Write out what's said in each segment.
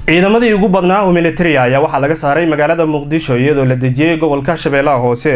ciidamadii ugu badnaa oo military ayaa waxaa laga saaray magaalada Muqdisho iyadoo la dejiyay gobolka Shabeellaha Hoose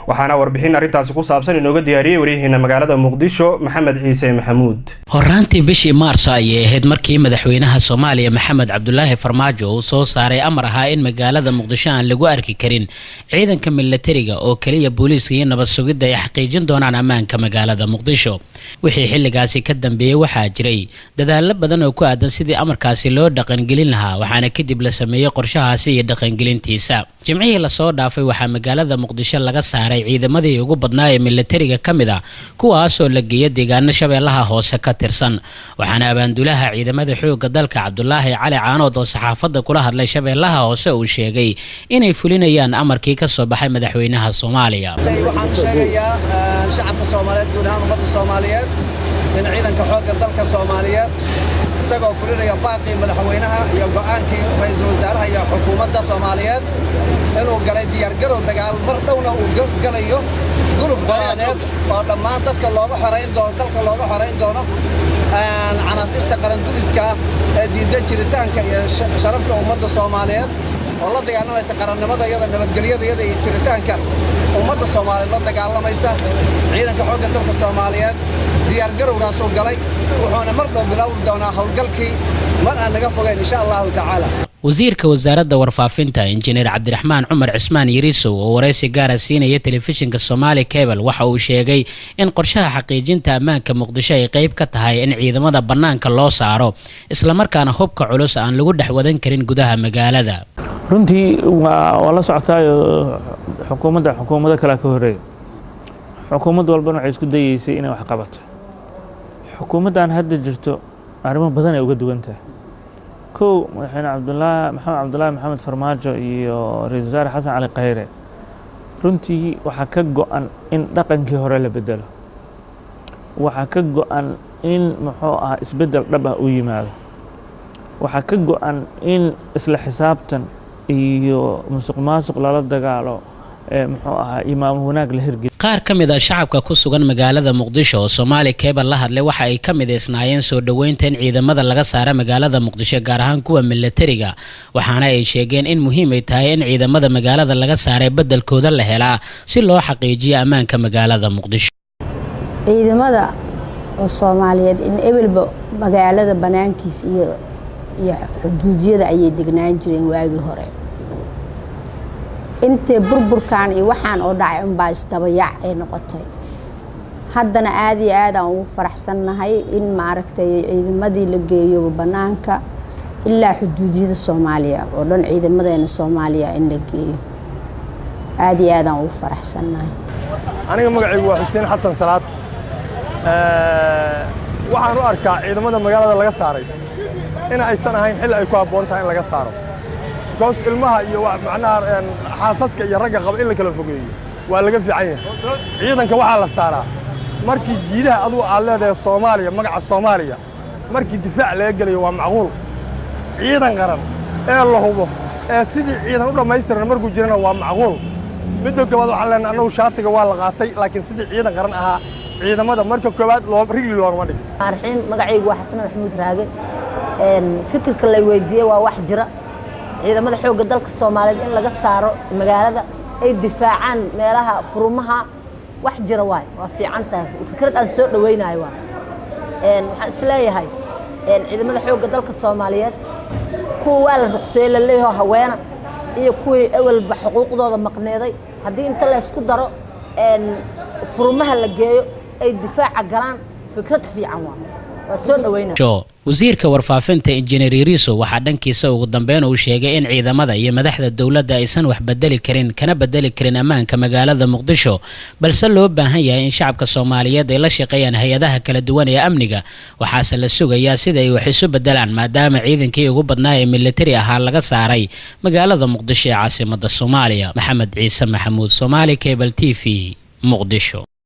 waxaana warbixin arintaas ku saabsan inooga diyaariyay wariyaheena magaalada Muqdisho Maxamed Ciise Maxamuud. Horaantii bishii Maarso ayay ahayd markii madaxweynaha Soomaaliya Maxamed Cabdullaahi Farmaajo uu soo saaray amar ahaa in magaalada Muqdisho aan lagu arki karin ciidanka militariga oo kaliya booliiska iyo nabad sugidda ay xaqiijin doonaan ammaanka magaalada Muqdisho. Wixii xilligaasi ka dambeeyay waxaa jiray dadaalo badan oo ku aadan sidii amarkaasi loo dhaqan gelin lahaa waxaana kadib la sameeyay qorshahaasi iyo dhaqan gelintiisa. Jimcihii la soo dhaafay waxaa magaalada Muqdisho laga saaray ciidamadii ugu badnaa ee militariga kamid ah kuwaas oo la geeyay deegaano Shabeellaha Hoose ka tirsan waxaana abaandulaha ciidamada xoogga dalka Cabdullaahi Cali Caanood oo saxaafadda kula hadlay Shabeellaha Hoose uu sheegay inay fulinayaan amarkii ka soo baxay madaxweynaha Soomaaliya. waxaan sheegayaa shacabka Soomaaliyeed guud ahaan ummadda Soomaaliyeed in ciidanka xoogga dalka Soomaaliyeed isagoo fulinaya baaqii madaxweynaha iyo go'aankii ra'iisul wasaaraha iyo xukuumadda Soomaaliyeed inuu galay diyaar garow dagaal mar dhowna uu galayo guluf balaadeed oo dhammaan dadka looga xoreyn doono canaasirta qaranduliska ee diidan jiritaanka iyo sharafta ummadda Soomaaliyeed oo la dagaalamaysa qarannimada iyada nabadgelyada iyo jiritaanka ummadda Soomaaliyeed la dagaalamaysa ciidanka xoogga dalka Soomaaliyeed diyaar garowgaas oo galay wuxuuna mar dhow bilaawi doonaa howlgalkii mar aan naga fogeyn insha Allah ta'ala. wasiirka wasaaradda warfaafinta injineer Cabdiraxmaan Cumar Cismaan Yariisow oo wareysi gaar ah siinaya telefishinka Somali Cable waxa uu sheegay in qorshaha xaqiijinta ammaanka Muqdisho ay qayb ka tahay in ciidamada bannaanka loo saaro isla markaana hubka culus aan lagu dhex wadan karin gudaha magaalada. runtii waa la socotay xukuumadda kala ka horeeyay xukuumad walba waxay isku dayeysay inay wax qabato xukuumaddan hadda jirto arrimo badan ay uga duwan tahay madaxweyne maxamed cabdullaahi maxamed farmaajo iyo ra'iisul wasaare xasan cali khayre runtii waxaa ka go'an in dhaqankii hore la bedelo waxaa ka go'an in isbeddel dhab ah u yimaado waxaa ka go'an in isla xisaabtan iyo musuqmaasuq lala dagaalo imaam wanaag la hirgeliyo. qaar ka mid ah shacabka ku sugan magaalada Muqdisho oo Somali Cable la hadlay waxa ay ka mideysnaayeen soo dhaweynta in ciidamada laga saaro magaalada Muqdisho gaar ahaan kuwa militariga waxaana ay sheegeen in muhiim ay tahay in ciidamada magaalada laga saaray beddelkooda la helaa si loo xaqiijiyo ammaanka magaalada Muqdisho. ciidamada Soomaaliyeed in ebelba magaalada banaankiisa iyo xuduudiyada ay degnaan jireen waagii hore inta burburkan iyo waxaan oo dhacay un baa istabayac ay noqotay haddana aad iyo aad aan ugu faraxsanahay in maaragtay ciidamadii la geeyo banaanka ilaa xuduudiyada Soomaaliya oo dhan ciidamadeena Soomaaliya in la geeyo aad iyo aad aan ugu faraxsanahay. aniga magacaygu waa Xuseen Xasan Salaad waxaan u arkaa ciidamada magaalada laga saaray in aysan ahayn xil ay ku habboon tahay in laga saaro goos ilmaha iyo macnaha xaasadka iyo ragga qaba in la kala fogeeyo waa laga fiican yahay ciidanka waxaa la saaraa markii jiidaha adigu aad leedahay Soomaaliya magaca Soomaaliya markii difaac laga galayo waa macquul ciidan qaran ee la hubo ee sidii ciidan u dhammaystiran markuu jirana waa macquul midda koowaad waxaan leenahay annagu shaatiga waa la qaatay laakiin sidii ciidan qaran ahaa ciidamada marka koowaad rigli loogama dhigin. arxiin magacaygu waa Xasan Maxamuud Raage fikirka la weydiiyay waa wax jira ciidamada xoogga dalka Soomaaliyeed in laga saaro magaalada ay difaacaan meelaha furumaha wax jira waa fiican tahay fikrad aan soo dhaweynayo waxaan isleeyahay ciidamada xoogga dalka Soomaaliyeed kuwa la ruqsay la leeyahay haweena iyo kuwii awalba xuquuqdooda maqneeday haddii inta la isku daro furumaha la geeyo ay difaaca galaan fikrad fiican waa soo dhaweynaa. wasiirka warfaafinta injineer Yariisow waxaa dhankiisa ugu dambeyn uu sheegay in ciidamada iyo madaxda dawladda aysan wax bedeli karin ammaanka magaalada Muqdisho balse loo baahan yahay in shacabka Soomaaliyeed ay la shaqeeyaan hay'adaha kala duwan ee amniga waxaase la sugayaa sida ay wax isu bedelaan maadaama ciidankii ugu badnaa ee military ahaa laga saaray magaalada Muqdisho ee caasimadda Soomaaliya. Maxamed Ciise Maxamuud, Somali Cable TV, Muqdisho.